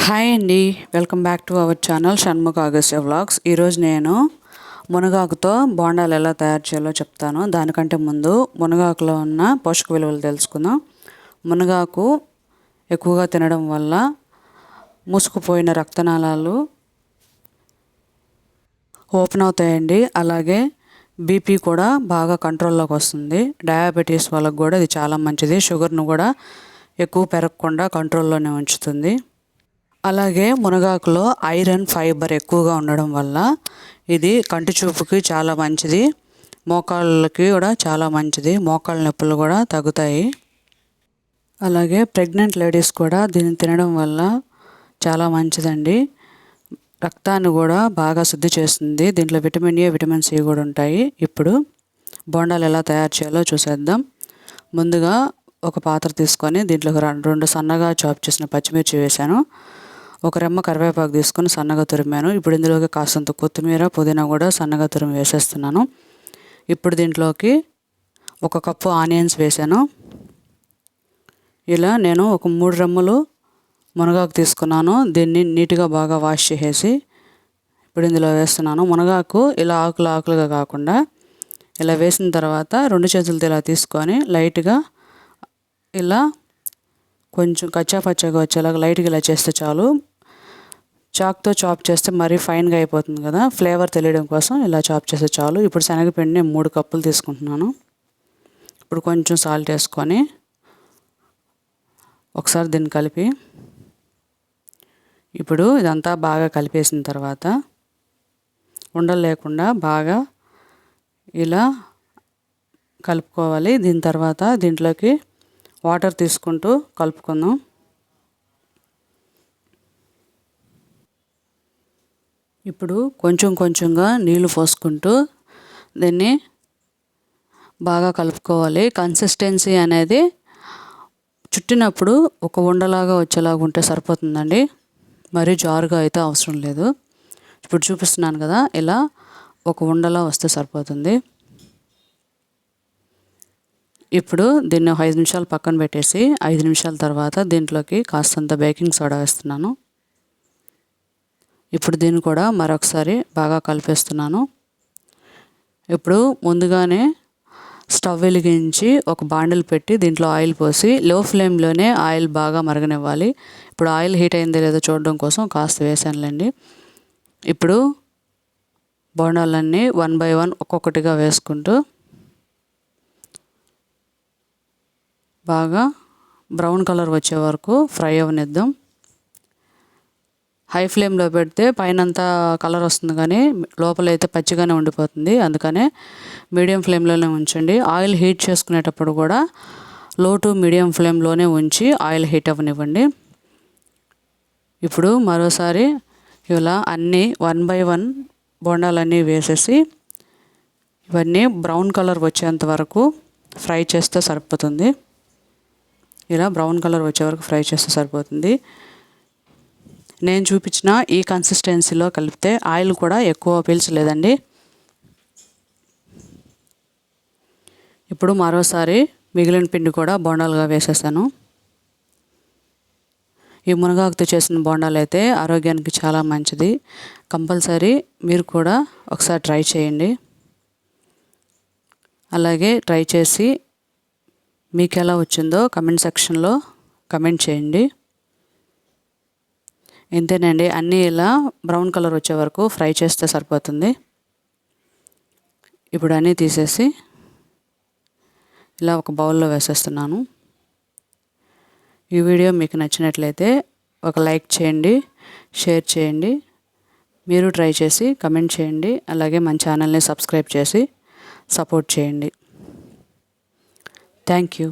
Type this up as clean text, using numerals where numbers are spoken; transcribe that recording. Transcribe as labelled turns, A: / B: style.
A: Hi అండి, welcome back to our channel Shanmukha Agastya vlogs. ఈరోజు నేను మునగాకుతో బోండాలు ఎలా తయారు చేయాలో చెప్తాను. దానికంటే ముందు మునగాకులో ఉన్న పోషక విలువలు తెలుసుకుందాం. మునగాకు ఎక్కువగా తినడం వల్ల మూసుకుపోయిన రక్తనాళాలు ఓపెన్ అవుతాయండి. అలాగే బీపీ కూడా బాగా కంట్రోల్లోకి వస్తుంది. డయాబెటీస్ వాళ్ళకు కూడా ఇది చాలా మంచిది. షుగర్ను కూడా ఎక్కువ పెరగకుండా కంట్రోల్లోనే ఉంచుతుంది. అలాగే మునగాకులో ఐరన్, ఫైబర్ ఎక్కువగా ఉండడం వల్ల ఇది కంటి చూపుకి చాలా మంచిది. మోకాళ్ళకి కూడా చాలా మంచిది. మోకాళ్ళ నొప్పులు కూడా తగ్గుతాయి. అలాగే ప్రెగ్నెంట్ లేడీస్ కూడా దీన్ని తినడం వల్ల చాలా మంచిదండి. రక్తాన్ని కూడా బాగా శుద్ధి చేస్తుంది. దీంట్లో విటమిన్ ఏ, విటమిన్ సి కూడా ఉంటాయి. ఇప్పుడు బోండాలు ఎలా తయారు చేయాలో చూసేద్దాం. ముందుగా ఒక పాత్ర తీసుకొని దీంట్లో రెండు సన్నగా చాప్ చేసిన పచ్చిమిర్చి వేశాను. ఒక రెమ్మ కరివేపాకు తీసుకొని సన్నగా తురిమాను. ఇప్పుడు ఇందులోకి కాస్తంత కొత్తిమీర, పుదీనా కూడా సన్నగా తురిమి వేసేస్తున్నాను. ఇప్పుడు దీంట్లోకి 1 కప్పు ఆనియన్స్ వేసాను. ఇలా నేను ఒక 3 రెమ్మలు మునగాకు తీసుకున్నాను. దీన్ని నీట్గా బాగా వాష్ చేసేసి ఇప్పుడు ఇందులో వేస్తున్నాను. మునగాకు ఇలా ఆకులుగా కాకుండా ఇలా వేసిన తర్వాత 2 చేతులతో ఇలా తీసుకొని లైట్గా ఇలా కొంచెం కచ్చాపచ్చాగా వచ్చేలాగా లైట్గా ఇలా చేస్తే చాలు. చాక్తో చాప్ చేస్తే మరీ ఫైన్గా అయిపోతుంది కదా, ఫ్లేవర్ తెలియడం కోసం ఇలా చాప్ చేస్తే చాలు. ఇప్పుడు శనగపిండిని 3 కప్పులు తీసుకుంటున్నాను. ఇప్పుడు కొంచెం సాల్ట్ వేసుకొని ఒకసారి దీన్ని కలిపి ఇప్పుడు ఇదంతా బాగా కలిపేసిన తర్వాత ఉండలు లేకుండా బాగా ఇలా కలుపుకోవాలి. దీని తర్వాత దీంట్లోకి వాటర్ తీసుకుంటూ కలుపుకుందాం. ఇప్పుడు కొంచెంగా నీళ్లు పోసుకుంటూ దీన్ని బాగా కలుపుకోవాలి. కన్సిస్టెన్సీ అనేది చుట్టినప్పుడు ఒక ఉండలాగా వచ్చేలాగా ఉంటే సరిపోతుందండి. మరీ జారుగా అయితే అవసరం లేదు. ఇప్పుడు చూపిస్తున్నాను కదా, ఇలా ఒక ఉండలా వస్తే సరిపోతుంది. ఇప్పుడు దీన్ని 5 నిమిషాలు పక్కన పెట్టేసి 5 నిమిషాల తర్వాత దీంట్లోకి కాస్తంత బేకింగ్ సోడా వేస్తున్నాను. ఇప్పుడు దీన్ని కూడా మరొకసారి బాగా కలిపేస్తున్నాను. ఇప్పుడు ముందుగానే స్టవ్ వెలిగించి ఒక బాండిల్ పెట్టి దీంట్లో ఆయిల్ పోసి లో ఫ్లేమ్లోనే ఆయిల్ బాగా మరగనివ్వాలి. ఇప్పుడు ఆయిల్ హీట్ అయిందో లేదో చూడడం కోసం కాస్త వేసానులేండి. ఇప్పుడు బోండాలన్నీ 1 బై 1 ఒక్కొక్కటిగా వేసుకుంటూ బాగా బ్రౌన్ కలర్ వచ్చే వరకు ఫ్రై అవనిద్దాం. హై ఫ్లేమ్లో పెడితే పైనంతా కలర్ వస్తుంది కానీ లోపలైతే పచ్చిగానే ఉండిపోతుంది. అందుకనే మీడియం ఫ్లేమ్లోనే ఉంచండి. ఆయిల్ హీట్ చేసుకునేటప్పుడు కూడా లో టు మీడియం ఫ్లేమ్లోనే ఉంచి ఆయిల్ హీట్ అవ్వనివ్వండి. ఇప్పుడు మరోసారి ఇలా అన్నీ 1 బై 1 బోండాలన్నీ వేసేసి ఇవన్నీ బ్రౌన్ కలర్ వచ్చేంత వరకు ఫ్రై చేస్తే సరిపోతుంది. ఇలా బ్రౌన్ కలర్ వచ్చే వరకు ఫ్రై చేస్తే సరిపోతుంది. నేను చూపించిన ఈ కన్సిస్టెన్సీలో కలిపితే ఆయిల్ కూడా ఎక్కువ పీల్చలేదండి. ఇప్పుడు మరోసారి మిగిలిన పిండి కూడా బోండాలుగా వేసేసాను. ఈ మునగాకుతో చేసిన బోండాలు అయితే ఆరోగ్యానికి చాలా మంచిది. కంపల్సరీ మీరు కూడా ఒకసారి ట్రై చేయండి. అలాగే ట్రై చేసి మీకు ఎలా వచ్చిందో కమెంట్ సెక్షన్లో కమెంట్ చేయండి. ఇంతేనండి, అన్నీ ఇలా బ్రౌన్ కలర్ వచ్చే వరకు ఫ్రై చేస్తే సరిపోతుంది. ఇప్పుడు అన్నీ తీసేసి ఇలా ఒక బౌల్లో వేసేస్తున్నాను. ఈ వీడియో మీకు నచ్చినట్లయితే ఒక లైక్ చేయండి, షేర్ చేయండి. మీరు ట్రై చేసి కమెంట్ చేయండి. అలాగే మన ఛానల్ని సబ్స్క్రైబ్ చేసి సపోర్ట్ చేయండి. Thank you.